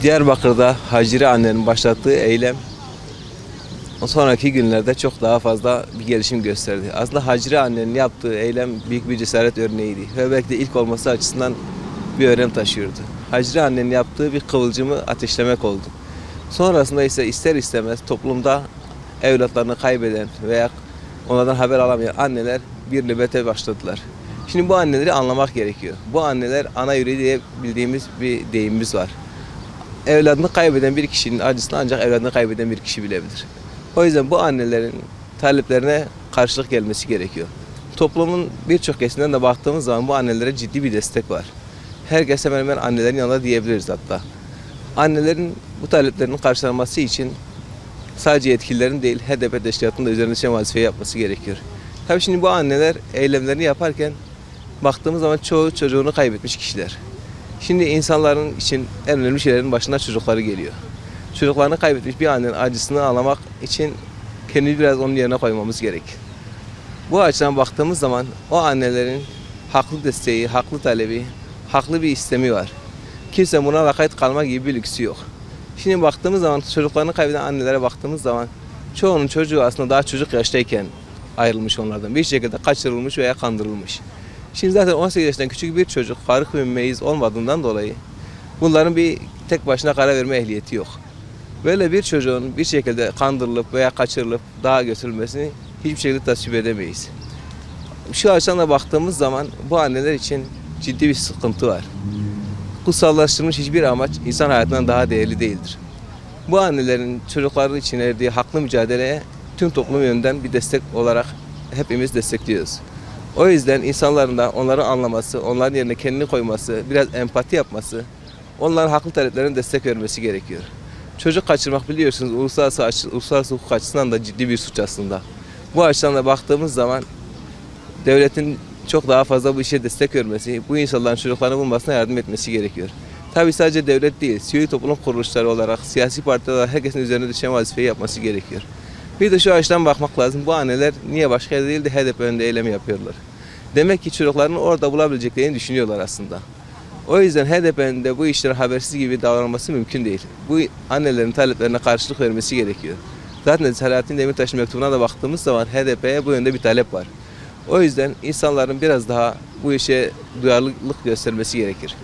Diyarbakır'da Hacire annenin başlattığı eylem sonraki günlerde çok daha fazla bir gelişim gösterdi. Aslında Hacire annenin yaptığı eylem büyük bir cesaret örneğiydi ve belki de ilk olması açısından bir önem taşıyordu. Hacire annenin yaptığı bir kıvılcımı ateşlemek oldu. Sonrasında ise ister istemez toplumda evlatlarını kaybeden veya onlardan haber alamayan anneler bir nöbete başladılar. Şimdi bu anneleri anlamak gerekiyor. Bu anneler ana yüreği diye bildiğimiz bir deyimimiz var. Evladını kaybeden bir kişinin acısını ancak evladını kaybeden bir kişi bilebilir. O yüzden bu annelerin taleplerine karşılık gelmesi gerekiyor. Toplumun birçok kesiminden de baktığımız zaman bu annelere ciddi bir destek var. Herkes hemen hemen annelerin yanında diyebiliriz hatta. Annelerin bu taleplerinin karşılanması için sadece yetkililerin değil HDP teşkilatının da üzerine düşen vazifeyi yapması gerekiyor. Tabii şimdi bu anneler eylemlerini yaparken baktığımız zaman çoğu çocuğunu kaybetmiş kişiler. Şimdi insanların için en önemli şeylerin başına çocukları geliyor. Çocuklarını kaybetmiş bir annenin acısını anlamak için kendimizi biraz onun yerine koymamız gerek. Bu açıdan baktığımız zaman o annelerin haklı desteği, haklı talebi, haklı bir istemi var. Kimse buna lakayt kalma gibi bir lüksü yok. Şimdi baktığımız zaman çocuklarını kaybeden annelere baktığımız zaman çoğunun çocuğu aslında daha çocuk yaştayken ayrılmış onlardan. Bir şekilde kaçırılmış veya kandırılmış. Şimdi zaten 18 yaşından küçük bir çocuk farkı ve meyiz olmadığından dolayı bunların bir tek başına karar verme ehliyeti yok. Böyle bir çocuğun bir şekilde kandırılıp veya kaçırılıp dağa götürülmesini hiçbir şekilde tasvip edemeyiz. Şu açıdan da baktığımız zaman bu anneler için ciddi bir sıkıntı var. Kutsallaştırılmış hiçbir amaç insan hayatından daha değerli değildir. Bu annelerin çocukları için verdiği haklı mücadeleye tüm toplum yönünden bir destek olarak hepimiz destekliyoruz. O yüzden insanların da onları anlaması, onların yerine kendini koyması, biraz empati yapması, onların haklı taleplerine destek vermesi gerekiyor. Çocuk kaçırmak biliyorsunuz uluslararası hukuk açısından da ciddi bir suç aslında. Bu açıdan da baktığımız zaman devletin çok daha fazla bu işe destek vermesi, bu insanların çocuklarını bulmasına yardım etmesi gerekiyor. Tabii sadece devlet değil, sivil toplum kuruluşları olarak, siyasi partiler olarak herkesin üzerine düşen vazifeyi yapması gerekiyor. Bir de şu açıdan bakmak lazım, bu anneler niye başka yerde değil de HDP önünde eylem yapıyorlar? Demek ki çocuklarını orada bulabileceklerini düşünüyorlar aslında. O yüzden HDP'nin de bu işlerin habersiz gibi davranması mümkün değil. Bu annelerin taleplerine karşılık vermesi gerekiyor. Zaten Selahattin Demirtaş'ın mektubuna da baktığımız zaman HDP'ye bu yönde bir talep var. O yüzden insanların biraz daha bu işe duyarlılık göstermesi gerekir.